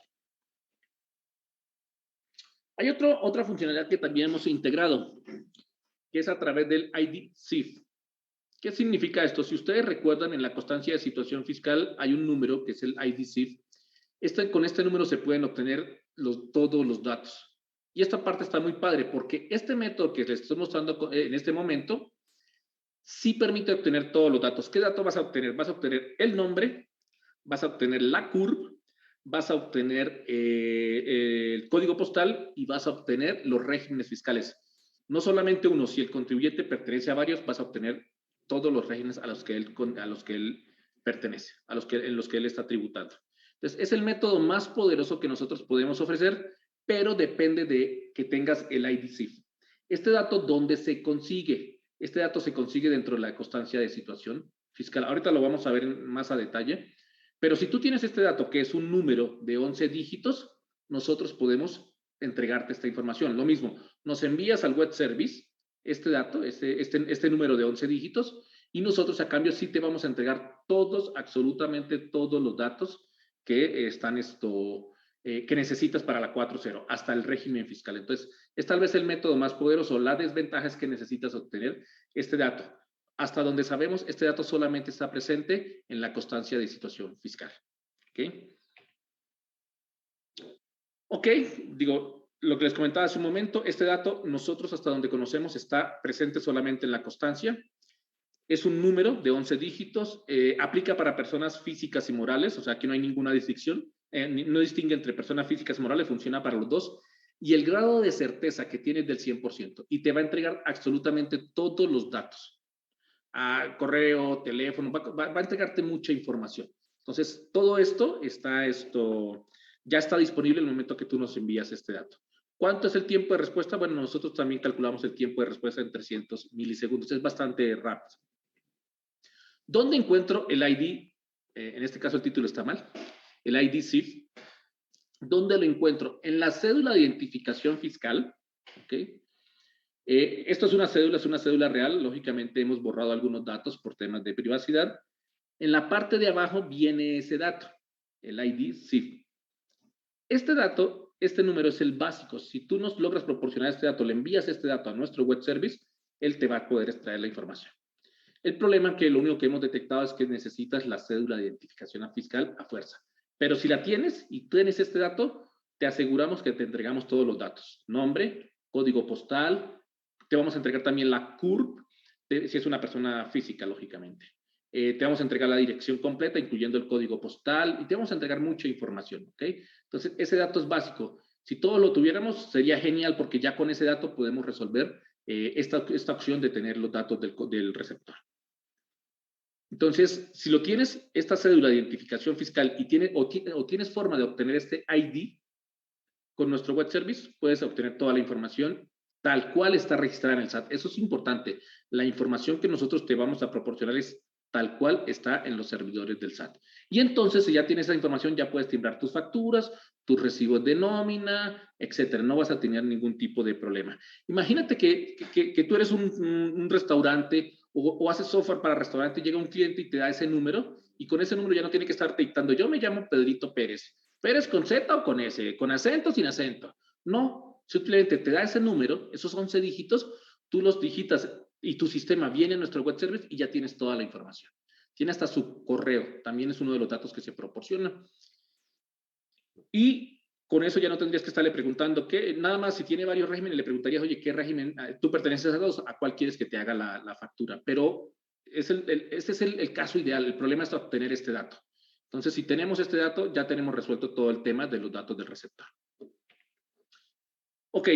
Hay otra funcionalidad que también hemos integrado, que es a través del ID-CIF. ¿Qué significa esto? Si ustedes recuerdan, en la constancia de situación fiscal hay un número que es el ID-CIF. Con este número se pueden obtener todos los datos. Y esta parte está muy padre porque este método que les estoy mostrando en este momento sí permite obtener todos los datos. ¿Qué datos vas a obtener? Vas a obtener el nombre, vas a obtener la CURP, vas a obtener el código postal y vas a obtener los regímenes fiscales. No solamente uno, si el contribuyente pertenece a varios, vas a obtener todos los regímenes a los que él pertenece, en los que él está tributando. Entonces, es el método más poderoso que nosotros podemos ofrecer, pero depende de que tengas el ID-CIF. Este dato, ¿dónde se consigue? Este dato se consigue dentro de la constancia de situación fiscal. Ahorita lo vamos a ver más a detalle. Pero si tú tienes este dato, que es un número de 11 dígitos, nosotros podemos entregarte esta información. Lo mismo, nos envías al web service este dato, este número de 11 dígitos, y nosotros a cambio sí te vamos a entregar todos, absolutamente todos los datos que están que necesitas para la 4.0, hasta el régimen fiscal. Entonces, es tal vez el método más poderoso. La desventaja es que necesitas obtener este dato. Hasta donde sabemos, este dato solamente está presente en la constancia de situación fiscal. ¿Ok? Ok, digo, lo que les comentaba hace un momento, este dato nosotros hasta donde conocemos está presente solamente en la constancia. Es un número de 11 dígitos, aplica para personas físicas y morales, o sea, aquí no hay ninguna distinción, no distingue entre personas físicas y morales, funciona para los dos. Y el grado de certeza que tiene es del 100% y te va a entregar absolutamente todos los datos. A correo, teléfono, va a entregarte mucha información. Entonces, todo esto ya está disponible en el momento que tú nos envías este dato. ¿Cuánto es el tiempo de respuesta? Bueno, nosotros también calculamos el tiempo de respuesta en 300 milisegundos. Es bastante rápido. ¿Dónde encuentro el ID? En este caso el título está mal. El ID CIF. ¿Dónde lo encuentro? En la cédula de identificación fiscal. ¿Ok? Esto es una cédula real. Lógicamente hemos borrado algunos datos por temas de privacidad. En la parte de abajo viene ese dato. el ID CIF. Este dato, este número es el básico. Si tú nos logras proporcionar este dato, le envías este dato a nuestro web service, él te va a poder extraer la información. El problema es que lo único que hemos detectado es que necesitas la cédula de identificación fiscal a fuerza. Pero si la tienes y tienes este dato, te aseguramos que te entregamos todos los datos. Nombre, código postal, te vamos a entregar también la CURP, si es una persona física, lógicamente. Te vamos a entregar la dirección completa, incluyendo el código postal, y te vamos a entregar mucha información, ¿ok? Entonces, ese dato es básico. Si todos lo tuviéramos, sería genial, porque ya con ese dato podemos resolver esta opción de tener los datos del receptor. Entonces, si lo tienes, esta cédula de identificación fiscal y tienes forma de obtener este ID con nuestro web service, puedes obtener toda la información tal cual está registrada en el SAT. Eso es importante. La información que nosotros te vamos a proporcionar es tal cual está en los servidores del SAT. Y entonces, si ya tienes esa información, ya puedes timbrar tus facturas, tus recibos de nómina, etcétera. No vas a tener ningún tipo de problema. Imagínate que tú eres un restaurante o haces software para restaurante, llega un cliente y te da ese número, y con ese número ya no tiene que estar dictando, yo me llamo Pedrito Pérez. ¿Pérez con Z o con S? ¿Con acento o sin acento? No, simplemente te da ese número, esos 11 dígitos, tú los digitas y tu sistema viene a nuestro web service y ya tienes toda la información. Tiene hasta su correo, también es uno de los datos que se proporciona. Y con eso ya no tendrías que estarle preguntando qué, nada más si tiene varios regímenes, le preguntarías, oye, ¿qué régimen tú perteneces a dos? ¿A cuál quieres que te haga la factura? Pero este es el caso ideal. El problema es obtener este dato. Entonces, si tenemos este dato, ya tenemos resuelto todo el tema de los datos del receptor. Ok,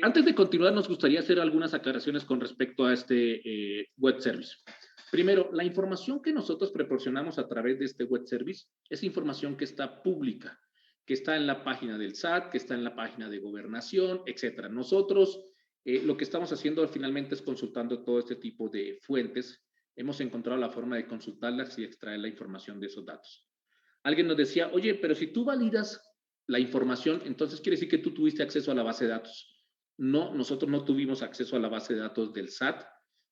antes de continuar, nos gustaría hacer algunas aclaraciones con respecto a este web service. Primero, la información que nosotros proporcionamos a través de este web service es información que está pública, que está en la página del SAT, que está en la página de Gobernación, etcétera. Nosotros lo que estamos haciendo finalmente es consultando todo este tipo de fuentes. Hemos encontrado la forma de consultarlas y extraer la información de esos datos. Alguien nos decía, oye, pero si tú validas la información, entonces quiere decir que tú tuviste acceso a la base de datos. No, nosotros no tuvimos acceso a la base de datos del SAT,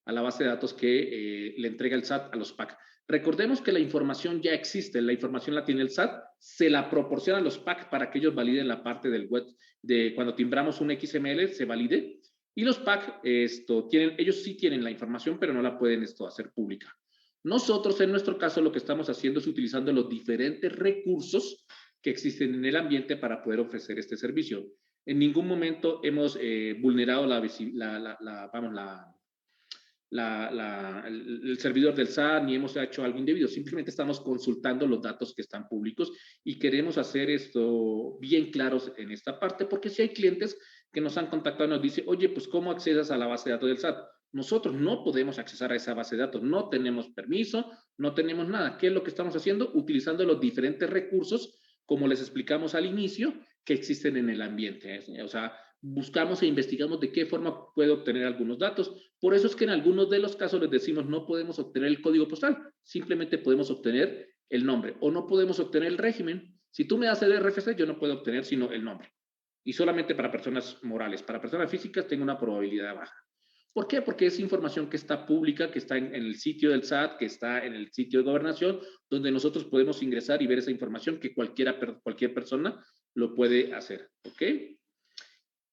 a la base de datos que le entrega el SAT a los PAC. Recordemos que la información ya existe, la información la tiene el SAT, se la proporciona a los PAC para que ellos validen la parte del web, de cuando timbramos un XML, se valide, y los PAC, ellos sí tienen la información, pero no la pueden hacer pública. Nosotros, en nuestro caso, lo que estamos haciendo es utilizando los diferentes recursos que existen en el ambiente para poder ofrecer este servicio. En ningún momento hemos vulnerado el servidor del SAT, ni hemos hecho algo indebido. Simplemente estamos consultando los datos que están públicos y queremos hacer esto bien claros en esta parte, porque si hay clientes que nos han contactado y nos dicen, oye, pues, ¿cómo accedas a la base de datos del SAT? Nosotros no podemos accesar a esa base de datos, no tenemos permiso, no tenemos nada. ¿Qué es lo que estamos haciendo? Utilizando los diferentes recursos, como les explicamos al inicio, que existen en el ambiente. O sea, buscamos e investigamos de qué forma puede obtener algunos datos. Por eso es que en algunos de los casos les decimos no podemos obtener el código postal, simplemente podemos obtener el nombre o no podemos obtener el régimen. Si tú me das el RFC, yo no puedo obtener sino el nombre. Y solamente para personas morales. Para personas físicas tengo una probabilidad baja. ¿Por qué? Porque es información que está pública, que está en el sitio del SAT, que está en el sitio de Gobernación, donde nosotros podemos ingresar y ver esa información que cualquier persona lo puede hacer. ¿Ok?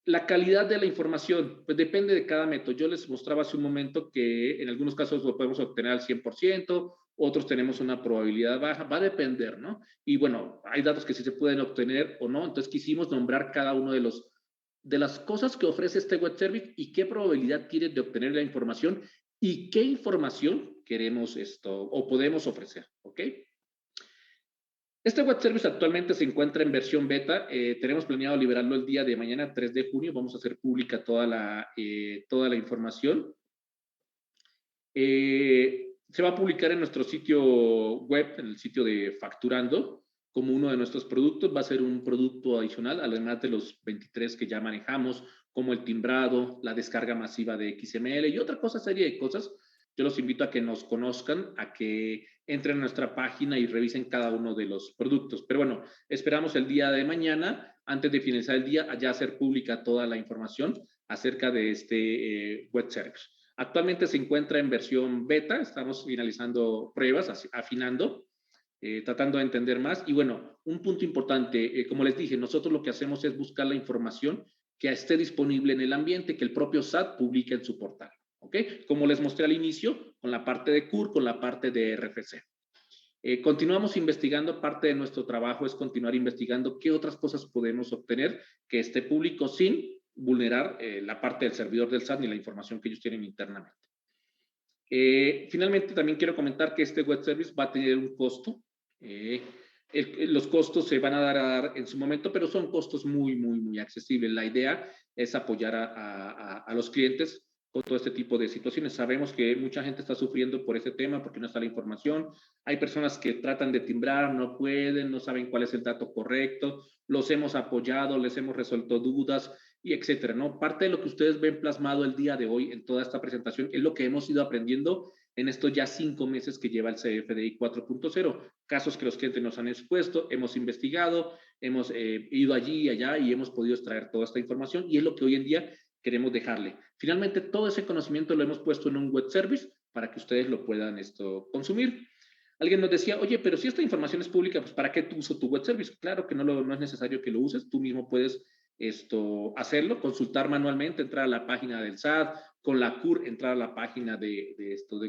La calidad de la información, pues depende de cada método. Yo les mostraba hace un momento que en algunos casos lo podemos obtener al 100%, otros tenemos una probabilidad baja, va a depender, ¿no? Y bueno, hay datos que sí se pueden obtener o no, entonces quisimos nombrar cada uno de las cosas que ofrece este web service y qué probabilidad tiene de obtener la información y qué información queremos o podemos ofrecer, ¿ok? Este web service actualmente se encuentra en versión beta. Tenemos planeado liberarlo el día de mañana, 3 de junio. Vamos a hacer pública toda la información. Se va a publicar en nuestro sitio web, en el sitio de Facturando, como uno de nuestros productos. Va a ser un producto adicional, además de los 23 que ya manejamos, como el timbrado, la descarga masiva de XML y otra serie de cosas. Yo los invito a que nos conozcan, a que entren a nuestra página y revisen cada uno de los productos. Pero bueno, esperamos el día de mañana, antes de finalizar el día, ya hacer pública toda la información acerca de este web service. Actualmente se encuentra en versión beta, estamos finalizando pruebas, afinando, tratando de entender más. Y bueno, un punto importante, como les dije, nosotros lo que hacemos es buscar la información que esté disponible en el ambiente, que el propio SAT publique en su portal. ¿Ok? Como les mostré al inicio, con la parte de CUR, con la parte de RFC. Continuamos investigando, parte de nuestro trabajo es continuar investigando qué otras cosas podemos obtener que esté público sin vulnerar la parte del servidor del SAT ni la información que ellos tienen internamente. Finalmente, también quiero comentar que este web service va a tener un costo. Los costos se van a dar en su momento, pero son costos muy accesibles. La idea es apoyar a los clientes con todo este tipo de situaciones. Sabemos que mucha gente está sufriendo por ese tema porque no está la información. Hay personas que tratan de timbrar, no pueden, no saben cuál es el dato correcto. Los hemos apoyado, les hemos resuelto dudas y etcétera, ¿no? Parte de lo que ustedes ven plasmado el día de hoy en toda esta presentación es lo que hemos ido aprendiendo en estos ya 5 meses que lleva el CFDI 4.0. Casos que los clientes nos han expuesto, hemos investigado, hemos ido allí y allá y hemos podido extraer toda esta información y es lo que hoy en día queremos dejarle. Finalmente, todo ese conocimiento lo hemos puesto en un web service para que ustedes lo puedan consumir. Alguien nos decía, oye, pero si esta información es pública, pues ¿para qué tú usas tu web service? Claro que no es necesario que lo uses, tú mismo puedes hacerlo, consultar manualmente, entrar a la página del SAT, con la CUR, entrar a la página de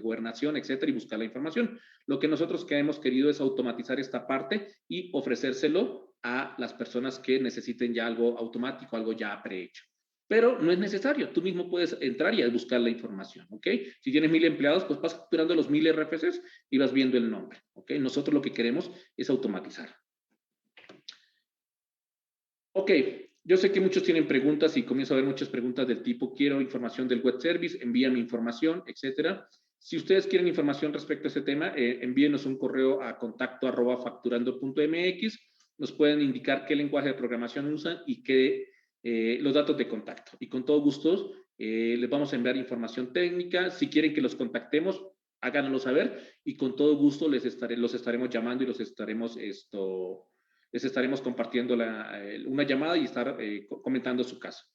gobernación, etcétera, y buscar la información. Lo que nosotros que hemos querido es automatizar esta parte y ofrecérselo a las personas que necesiten ya algo automático, algo ya prehecho. Pero no es necesario, tú mismo puedes entrar y buscar la información, ¿ok? Si tienes 1000 empleados, pues vas capturando los 1000 RFCs y vas viendo el nombre, ¿ok? Nosotros lo que queremos es automatizar. Ok, yo sé que muchos tienen preguntas y comienzo a ver muchas preguntas del tipo, quiero información del web service, envíame información, etcétera. Si ustedes quieren información respecto a ese tema, envíenos un correo a contacto@facturando.mx. Nos pueden indicar qué lenguaje de programación usan y los datos de contacto. Y con todo gusto les vamos a enviar información técnica. Si quieren que los contactemos, háganoslo saber y con todo gusto los estaremos llamando y les estaremos compartiendo una llamada y estar comentando su caso.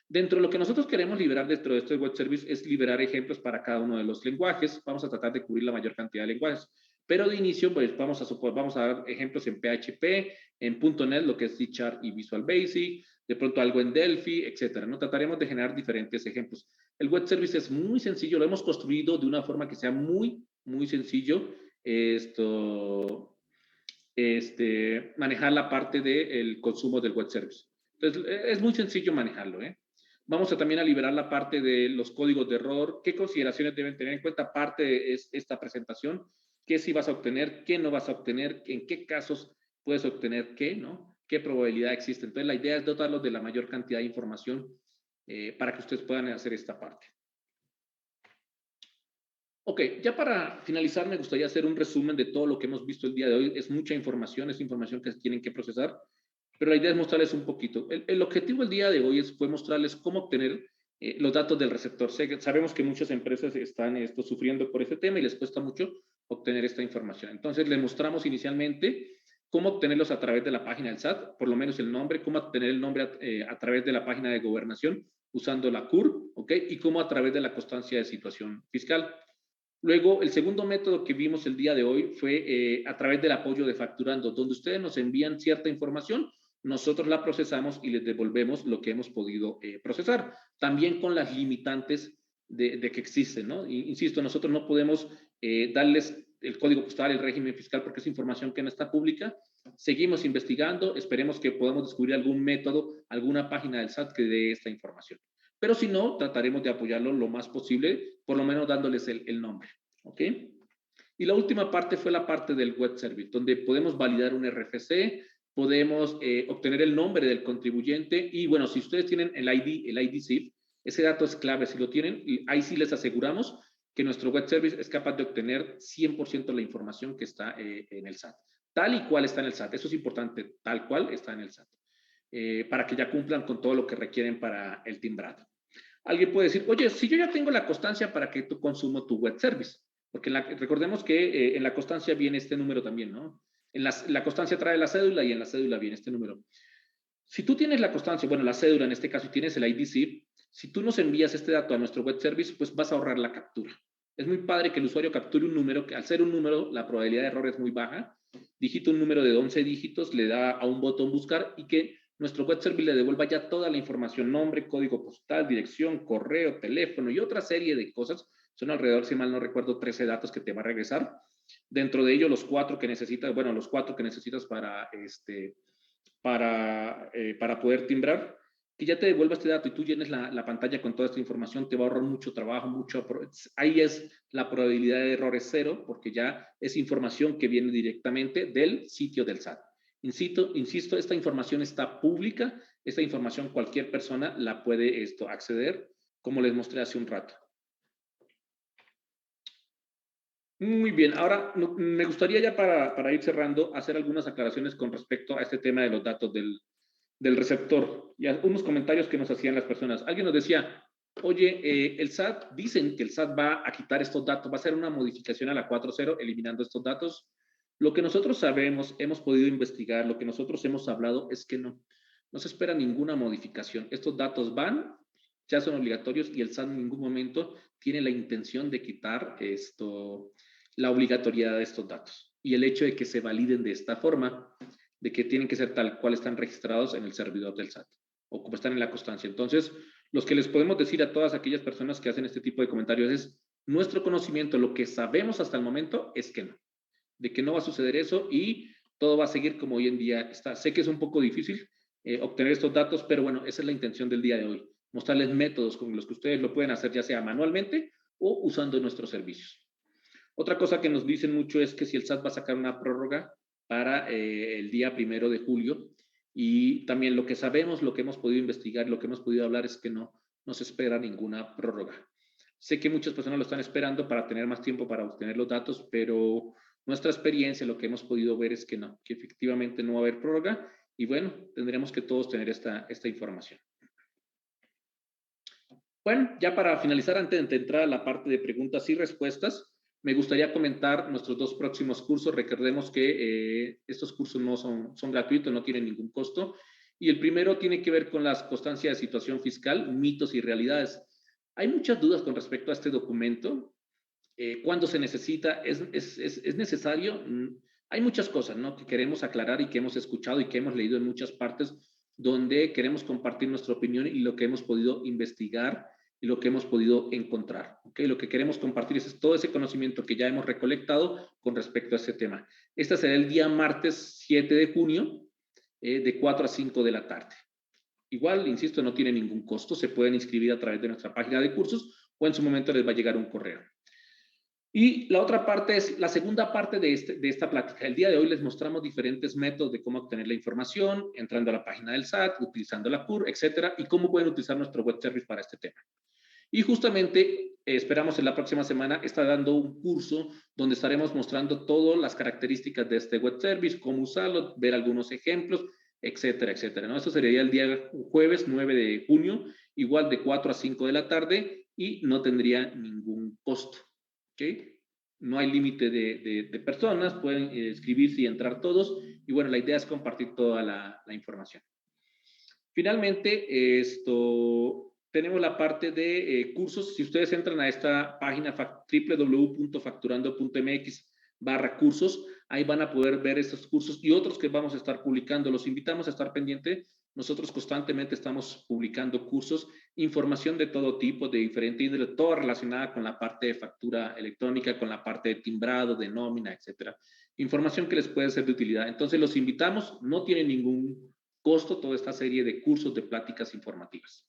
Dentro de lo que nosotros queremos liberar dentro de este web service es liberar ejemplos para cada uno de los lenguajes. Vamos a tratar de cubrir la mayor cantidad de lenguajes. Pero de inicio, pues vamos a dar ejemplos en PHP, en .NET, lo que es C# y Visual Basic, de pronto algo en Delphi, etcétera, ¿no? Trataremos de generar diferentes ejemplos. El web service es muy sencillo, lo hemos construido de una forma que sea muy sencillo. Manejar la parte del consumo del web service. Entonces, es muy sencillo manejarlo, ¿eh? Vamos a también a liberar la parte de los códigos de error, qué consideraciones deben tener en cuenta, parte es esta presentación, qué sí vas a obtener, qué no vas a obtener, en qué casos puedes obtener qué, ¿no? ¿Qué probabilidad existe? Entonces, la idea es dotarlos de la mayor cantidad de información para que ustedes puedan hacer esta parte. Ok, ya para finalizar me gustaría hacer un resumen de todo lo que hemos visto el día de hoy. Es mucha información, es información que tienen que procesar, pero la idea es mostrarles un poquito. El objetivo del día de hoy fue mostrarles cómo obtener los datos del receptor. Sabemos que muchas empresas están sufriendo por este tema y les cuesta mucho obtener esta información. Entonces les mostramos inicialmente cómo obtenerlos a través de la página del SAT, por lo menos el nombre, cómo obtener el nombre a través de la página de gobernación usando la CUR, ¿ok? Y cómo a través de la constancia de situación fiscal. Luego, el segundo método que vimos el día de hoy fue a través del apoyo de Facturando, donde ustedes nos envían cierta información, nosotros la procesamos y les devolvemos lo que hemos podido procesar, también con las limitantes de que existen, ¿no? Insisto, nosotros no podemos darles el código postal, el régimen fiscal, porque es información que no está pública. Seguimos investigando, esperemos que podamos descubrir algún método, alguna página del SAT que dé esta información. Pero si no, trataremos de apoyarlo lo más posible, por lo menos dándoles el nombre, ¿ok? Y la última parte fue la parte del web service, donde podemos validar un RFC, podemos obtener el nombre del contribuyente y, bueno, si ustedes tienen el ID CIF, ese dato es clave, si lo tienen, ahí sí les aseguramos que nuestro web service es capaz de obtener 100% la información que está en el SAT, tal y cual está en el SAT, eso es importante, tal cual está en el SAT. Para que ya cumplan con todo lo que requieren para el timbrado. Alguien puede decir, oye, si yo ya tengo la constancia, ¿para qué tú consumo tu web service? Porque recordemos que en la constancia viene este número también, ¿no? La constancia trae la cédula y en la cédula viene este número. Si tú tienes la constancia, bueno, la cédula en este caso, y tienes el ID CIF, si tú nos envías este dato a nuestro web service, pues vas a ahorrar la captura. Es muy padre que el usuario capture un número, que al ser un número, la probabilidad de error es muy baja, digita un número de 11 dígitos, le da a un botón buscar y que nuestro web service le devuelva ya toda la información, nombre, código postal, dirección, correo, teléfono y otra serie de cosas. Son alrededor, si mal no recuerdo, 13 datos que te va a regresar. Dentro de ellos, los 4 que necesitas, bueno, los 4 que necesitas para poder timbrar, que ya te devuelva este dato y tú llenes la pantalla con toda esta información, te va a ahorrar mucho trabajo, ahí es la probabilidad de error es cero, porque ya es información que viene directamente del sitio del SAT. Insisto, esta información está pública, esta información cualquier persona la puede acceder, como les mostré hace un rato. Muy bien, ahora me gustaría ya para ir cerrando hacer algunas aclaraciones con respecto a este tema de los datos del receptor y unos comentarios que nos hacían las personas. Alguien nos decía, oye, el SAT, dicen que el SAT va a quitar estos datos, va a hacer una modificación a la 4.0 eliminando estos datos. Lo que nosotros sabemos, hemos podido investigar, lo que nosotros hemos hablado es que no se espera ninguna modificación. Estos datos van, ya son obligatorios y el SAT en ningún momento tiene la intención de quitar la obligatoriedad de estos datos. Y el hecho de que se validen de esta forma, de que tienen que ser tal cual están registrados en el servidor del SAT o como están en la constancia. Entonces, los que les podemos decir a todas aquellas personas que hacen este tipo de comentarios es, nuestro conocimiento, lo que sabemos hasta el momento es que no, de que no va a suceder eso y todo va a seguir como hoy en día está. Sé que es un poco difícil obtener estos datos, pero bueno, esa es la intención del día de hoy, mostrarles métodos con los que ustedes lo pueden hacer ya sea manualmente o usando nuestros servicios. Otra cosa que nos dicen mucho es que si el SAT va a sacar una prórroga para el día 1 de julio y también lo que sabemos, lo que hemos podido investigar, lo que hemos podido hablar es que no se espera ninguna prórroga. Sé que muchas personas lo están esperando para tener más tiempo para obtener los datos, pero nuestra experiencia, lo que hemos podido ver es que no, que efectivamente no va a haber prórroga y bueno, tendremos que todos tener esta información. Bueno, ya para finalizar, antes de entrar a la parte de preguntas y respuestas, me gustaría comentar nuestros 2 próximos cursos. Recordemos que estos cursos no son gratuitos, no tienen ningún costo. Y el primero tiene que ver con las constancias de situación fiscal, mitos y realidades. Hay muchas dudas con respecto a este documento. ¿Cuándo se necesita? ¿Es necesario? Hay muchas cosas, ¿no?, que queremos aclarar y que hemos escuchado y que hemos leído en muchas partes donde queremos compartir nuestra opinión y lo que hemos podido investigar y lo que hemos podido encontrar. ¿Okay? Lo que queremos compartir es todo ese conocimiento que ya hemos recolectado con respecto a ese tema. Este será el día martes 7 de junio de 4 a 5 de la tarde. Igual, insisto, no tiene ningún costo. Se pueden inscribir a través de nuestra página de cursos o en su momento les va a llegar un correo. Y la otra parte es la segunda parte de esta plática. El día de hoy les mostramos diferentes métodos de cómo obtener la información, entrando a la página del SAT, utilizando la CUR, etcétera, y cómo pueden utilizar nuestro web service para este tema. Y justamente esperamos en la próxima semana estar dando un curso donde estaremos mostrando todas las características de este web service, cómo usarlo, ver algunos ejemplos, etcétera, etcétera, ¿no? Eso sería el día jueves 9 de junio, igual de 4 a 5 de la tarde y no tendría ningún costo. ¿Okay? No hay límite de personas, pueden escribirse y entrar todos. Y bueno, la idea es compartir toda la información. Finalmente, tenemos la parte de cursos. Si ustedes entran a esta página www.facturando.mx/cursos, ahí van a poder ver estos cursos y otros que vamos a estar publicando. Los invitamos a estar pendientes. Nosotros constantemente estamos publicando cursos, información de todo tipo, de diferente índole, toda relacionada con la parte de factura electrónica, con la parte de timbrado, de nómina, etcétera. Información que les puede ser de utilidad. Entonces, los invitamos, no tiene ningún costo toda esta serie de cursos de pláticas informativas.